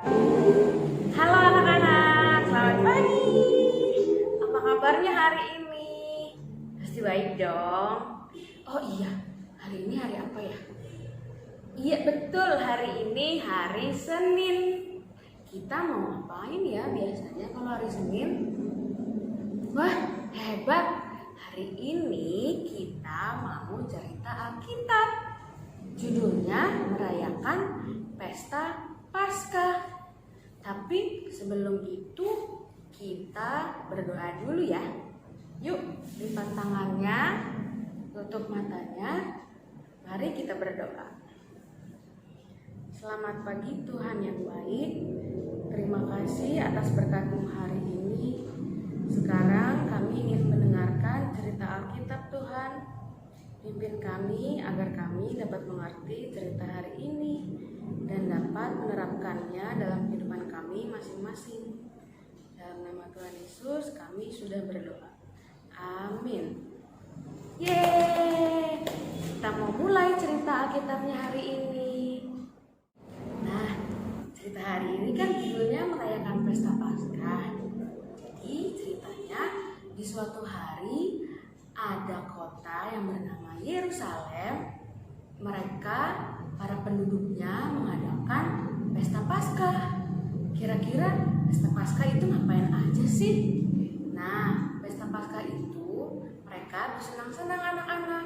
Halo anak-anak, selamat pagi. Apa kabarnya hari ini? Pasti baik dong. Oh iya, hari ini hari apa ya? Iya betul, hari ini hari Senin. Kita mau ngapain ya biasanya kalau hari Senin? Wah, hebat. Hari ini kita mau cerita Alkitab. Judulnya merayakan Pesta Paskah. Tapi sebelum itu kita berdoa dulu ya. Yuk, lipat tangannya, tutup matanya. Mari kita berdoa. Selamat pagi Tuhan yang baik. Terima kasih atas berkat-Mu hari ini. Sekarang kami ingin mendengarkan cerita Alkitab Tuhan. Pimpin kami agar kami dapat mengerti cerita hari ini dan dapat menerapkannya dalam kehidupan kami masing-masing. Dalam nama Tuhan Yesus kami sudah berdoa. Amin. Yeay! Kita mau mulai cerita Alkitabnya hari ini. Nah, cerita hari ini kan judulnya merayakan Pesta Paskah. Jadi ceritanya di suatu hari ada kota yang bernama Yerusalem. Mereka, para penduduknya mengadakan Pesta Paskah. Kira-kira Pesta Paskah itu ngapain aja sih? Nah, Pesta Paskah itu mereka bersenang-senang anak-anak.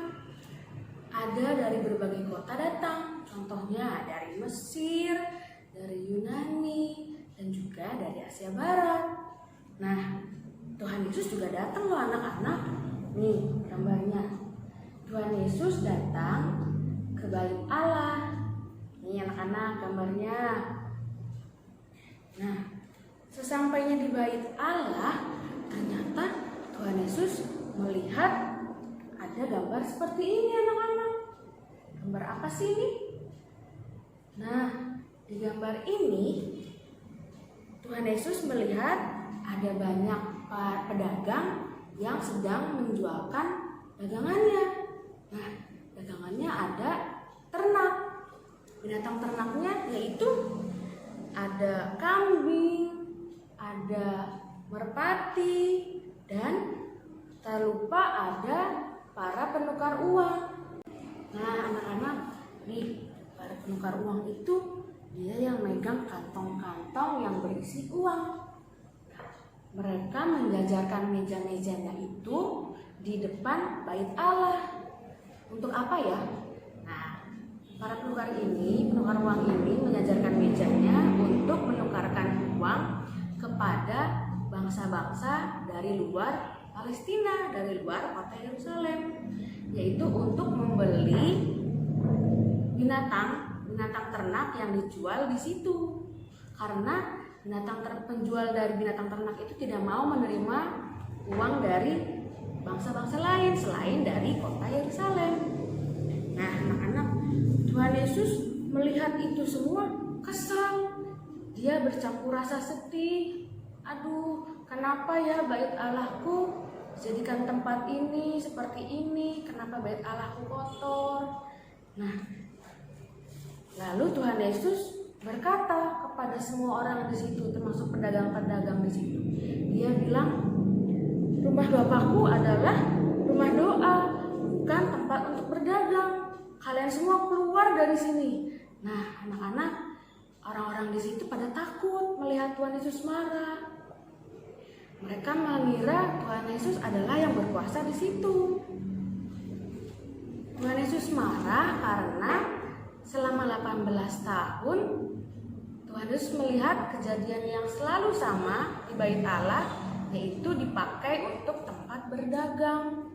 Ada dari berbagai kota datang. Contohnya dari Mesir, dari Yunani, dan juga dari Asia Barat. Nah, Tuhan Yesus juga datang loh anak-anak. Nih gambarnya. Tuhan Yesus datang ke bait Allah. Nih anak-anak gambarnya. Nah, sesampainya di bait Allah, ternyata Tuhan Yesus melihat ada gambar seperti ini anak-anak. Gambar apa sih ini? Nah, di gambar ini Tuhan Yesus melihat ada banyak para pedagang yang sedang menjualkan dagangannya. Nah, dagangannya ada ternak. Binatang ternaknya yaitu ada kambing, ada merpati, dan tak lupa ada para penukar uang. Nah, anak-anak, nih para penukar uang itu dia yang megang kantong-kantong yang berisi uang. Mereka menjajarkan meja-mejanya itu di depan bait Allah. Untuk apa ya? Nah, para penukar uang ini menjajarkan mejanya untuk menukarkan uang kepada bangsa-bangsa dari luar Palestina, dari luar kota Yerusalem, yaitu untuk membeli binatang ternak yang dijual di situ. Karena penjual dari binatang ternak itu tidak mau menerima uang dari bangsa-bangsa lain selain dari kota Yerusalem. Nah, anak-anak, Tuhan Yesus melihat itu semua kesal. Dia bercampur rasa sedih. Aduh, kenapa ya bait Allahku dijadikan tempat ini seperti ini? Kenapa bait Allahku kotor? Nah, lalu Tuhan Yesus berkata kepada semua orang di situ, termasuk pedagang-pedagang di situ. Dia bilang, rumah Bapakku adalah rumah doa, bukan tempat untuk berdagang. Kalian semua keluar dari sini. Nah, anak-anak, orang-orang di situ pada takut melihat Tuhan Yesus marah. Mereka mengira Tuhan Yesus adalah yang berkuasa di situ. Tuhan Yesus marah karena selama 18 tahun Tuhan Yesus melihat kejadian yang selalu sama di bait Allah, yaitu dipakai untuk tempat berdagang.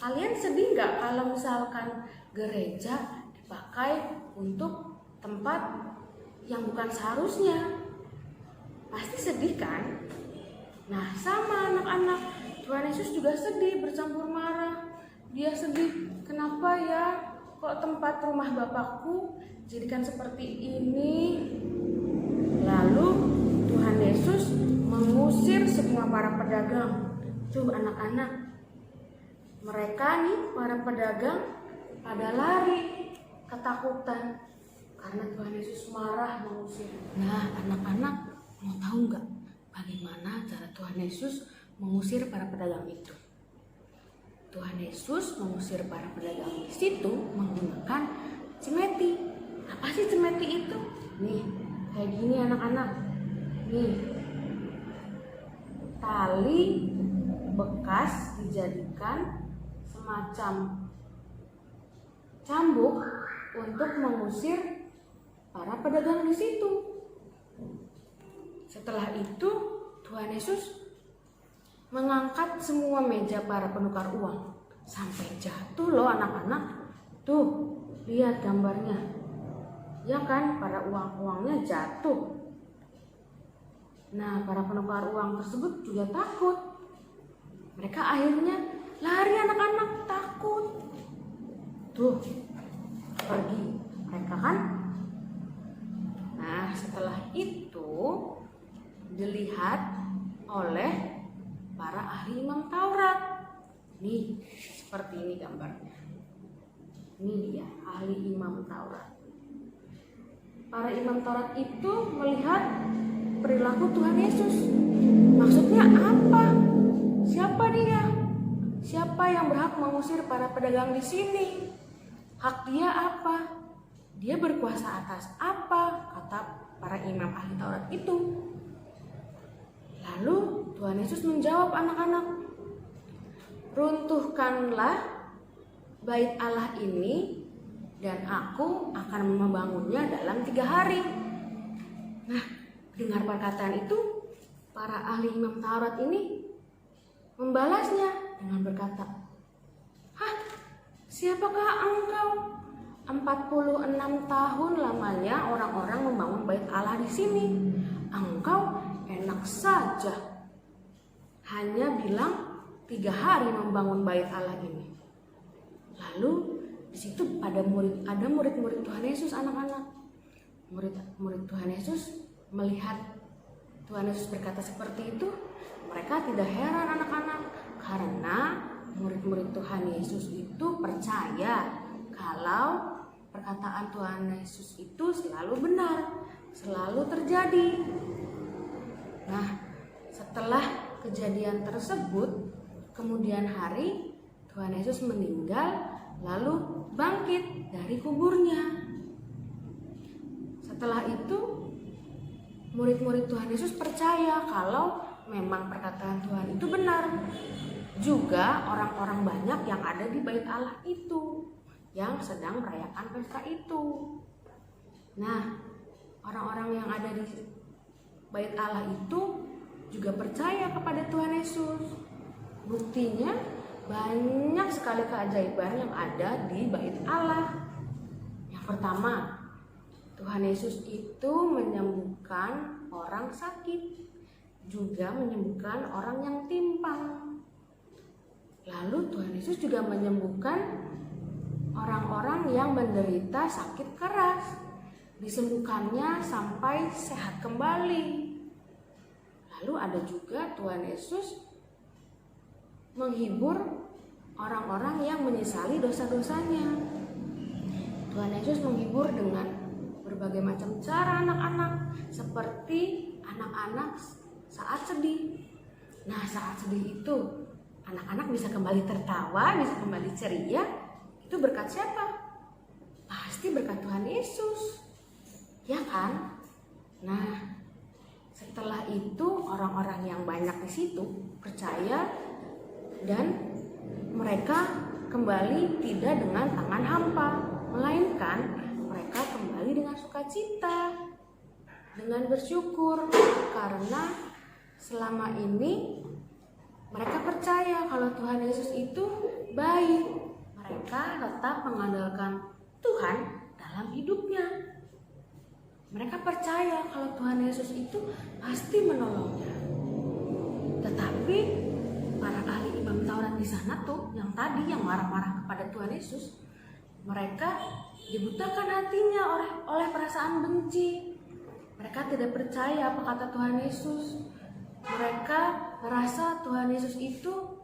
Kalian sedih nggak kalau misalkan gereja dipakai untuk tempat yang bukan seharusnya? Pasti sedih kan? Nah, sama anak-anak, Tuhan Yesus juga sedih, bercampur marah. Dia sedih, kenapa ya kok tempat rumah Bapakku jadikan seperti ini? Lalu Tuhan Yesus mengusir semua para pedagang. Tuh anak-anak, mereka nih para pedagang pada lari ketakutan. karena Tuhan Yesus marah mengusir. Nah, anak-anak mau tahu nggak bagaimana cara Tuhan Yesus mengusir para pedagang itu? Tuhan Yesus mengusir para pedagang di situ menggunakan cemeti. Apa sih cemeti itu? Nih, kayak gini anak-anak. Nih, tali bekas dijadikan semacam cambuk untuk mengusir para pedagang di situ. Setelah itu, Tuhan Yesus mengangkat semua meja para penukar uang sampai jatuh loh anak-anak. Tuh, lihat gambarnya. Ya kan, para uang-uangnya jatuh. Nah, para penukar uang tersebut juga takut. Mereka akhirnya lari anak-anak, takut. Tuh, pergi mereka kan. Nah, setelah itu dilihat oleh para ahli imam Taurat. Nih, seperti ini gambarnya. Ini dia ahli imam Taurat. Para imam Taurat itu melihat perilaku Tuhan Yesus. Maksudnya apa? Siapa dia? Siapa yang berhak mengusir para pedagang di sini? Hak dia apa? Dia berkuasa atas apa? Kata para imam ahli Taurat itu. Lalu Tuhan Yesus menjawab anak-anak, runtuhkanlah bait Allah ini dan aku akan membangunnya dalam 3 hari. Nah, dengar perkataan itu, para ahli imam Taurat ini membalasnya dengan berkata, "Hah, siapakah engkau? 46 tahun lamanya orang-orang membangun bait Allah di sini. Engkau enak saja hanya bilang 3 hari membangun bait Allah ini." Lalu di situ ada murid-murid Tuhan Yesus anak-anak. Murid Tuhan Yesus melihat Tuhan Yesus berkata seperti itu, mereka tidak heran anak-anak, karena murid-murid Tuhan Yesus itu percaya kalau perkataan Tuhan Yesus itu selalu benar, selalu terjadi. Nah, setelah kejadian tersebut, kemudian hari Tuhan Yesus meninggal lalu bangkit dari kuburnya. Setelah itu, murid-murid Tuhan Yesus percaya kalau memang perkataan Tuhan itu benar. Juga orang-orang banyak yang ada di bait Allah itu, yang sedang merayakan pesta itu. Nah, orang-orang yang ada di bait Allah itu juga percaya kepada Tuhan Yesus. Buktinya banyak sekali keajaiban yang ada di bait Allah. Yang pertama, Tuhan Yesus itu menyembuhkan orang sakit, juga menyembuhkan orang yang timpang. Lalu Tuhan Yesus juga menyembuhkan orang-orang yang menderita sakit keras, disembuhkannya sampai sehat kembali. Lalu ada juga Tuhan Yesus menghibur orang-orang yang menyesali dosa-dosanya. Tuhan Yesus menghibur dengan berbagai macam cara anak-anak, seperti anak-anak saat sedih. Nah, saat sedih itu anak-anak bisa kembali tertawa, bisa kembali ceria. Itu berkat siapa? Pasti berkat Tuhan Yesus, ya kan? Nah, setelah itu orang-orang yang banyak di situ percaya dan mereka kembali tidak dengan tangan hampa, melainkan mereka kembali dengan sukacita, dengan bersyukur, karena selama ini mereka percaya kalau Tuhan Yesus itu baik. Mereka tetap mengandalkan Tuhan dalam hidupnya. Mereka percaya kalau Tuhan Yesus itu pasti menolongnya. Tetapi para ahli imam Taurat di sana tuh, yang tadi yang marah-marah kepada Tuhan Yesus, mereka dibutakan hatinya oleh perasaan benci. Mereka tidak percaya apa kata Tuhan Yesus. Mereka merasa Tuhan Yesus itu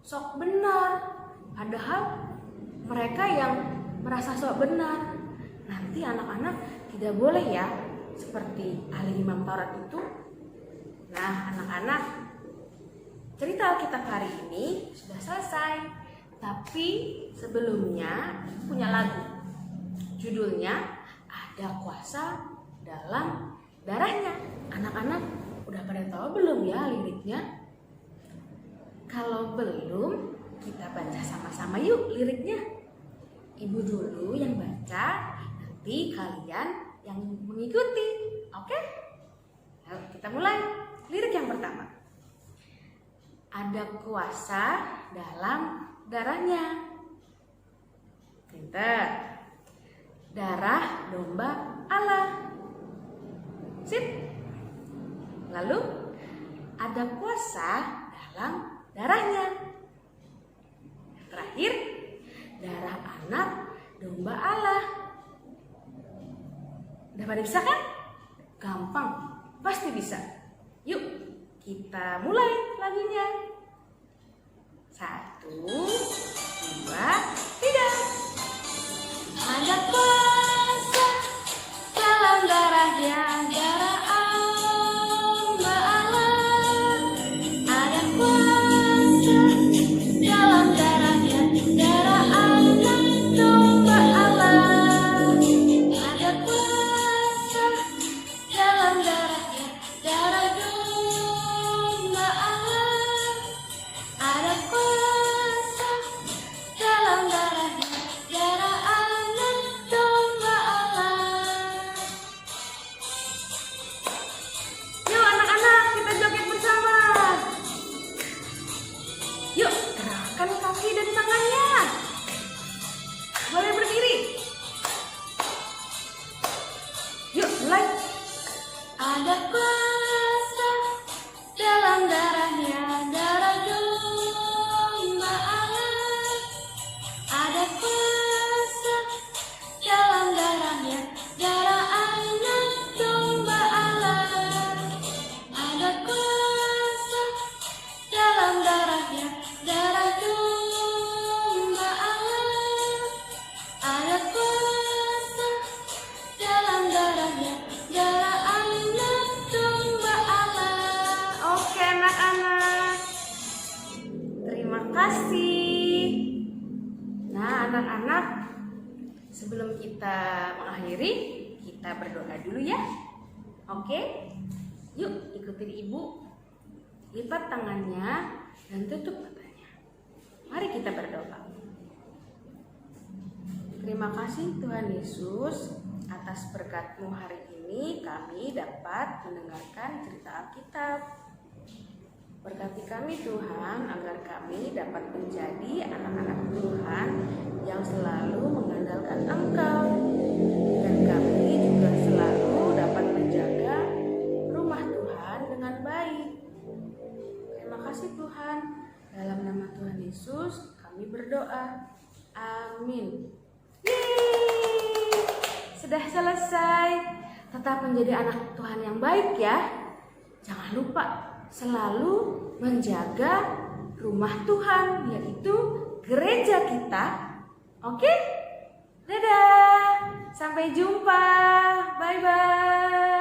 sok benar, padahal mereka yang merasa sok benar nanti Berarti anak-anak tidak boleh ya seperti ahli Imam Taurat itu. Nah anak-anak, cerita Alkitab hari ini sudah selesai. Tapi sebelumnya punya lagu. Judulnya Ada Kuasa Dalam Darahnya. Anak-anak udah pada tahu belum ya liriknya? Kalau belum, kita baca sama-sama yuk liriknya. Ibu dulu yang baca, nanti kalian yang mengikuti. Oke? Ayo kita mulai. Lirik yang pertama. Ada kuasa dalam darahnya. Pinter. Darah domba Allah. Sip. Lalu ada kuasa dalam darahnya. Terakhir, darah anak domba Allah. Udah pada bisa kan? Gampang, pasti bisa. Yuk, kita mulai lagunya. 1, 2, 3. Ada kuasa dalam darahnya, darah hamba Allah. Ada kuasa dalam darahnya, darah anak domba Allah. Ada kuasa dalam darahnya, darah domba Allah. Ada kuasa dalam darahnya, darah anak domba Allah. Yuk anak-anak, kita joget bersama. Yuk, gerakkan kaki dan tangannya. Boleh berdiri. Yuk, mulai. Ada kuasa dalam darahnya, darah domba Allah. Ada kuasa dalam darahnya, darah anak domba Allah. Ada kuasa dalam darahnya, darah domba Allah. Ada kuasa dalam darahnya, darah anak domba Allah. Oke anak-anak, terima kasih. Nah anak-anak, sebelum kita mengakhiri, kita berdoa dulu ya. Oke, yuk ikutin ibu. Lipat tangannya dan tutup matanya. Mari kita berdoa. Terima kasih Tuhan Yesus, atas berkat-Mu hari ini kami dapat mendengarkan cerita Alkitab. Berkati kami Tuhan, agar kami dapat menjadi anak-anak Tuhan yang selalu mengandalkan Engkau. Dan kami juga selalu dapat menjaga rumah Tuhan dengan baik. Terima kasih Tuhan. Dalam nama Tuhan Yesus kami berdoa. Amin. Yeay! Sudah selesai. Tetap menjadi anak Tuhan yang baik ya. Jangan lupa selalu menjaga rumah Tuhan, yaitu gereja kita. Oke? Dadah. Sampai jumpa. Bye-bye.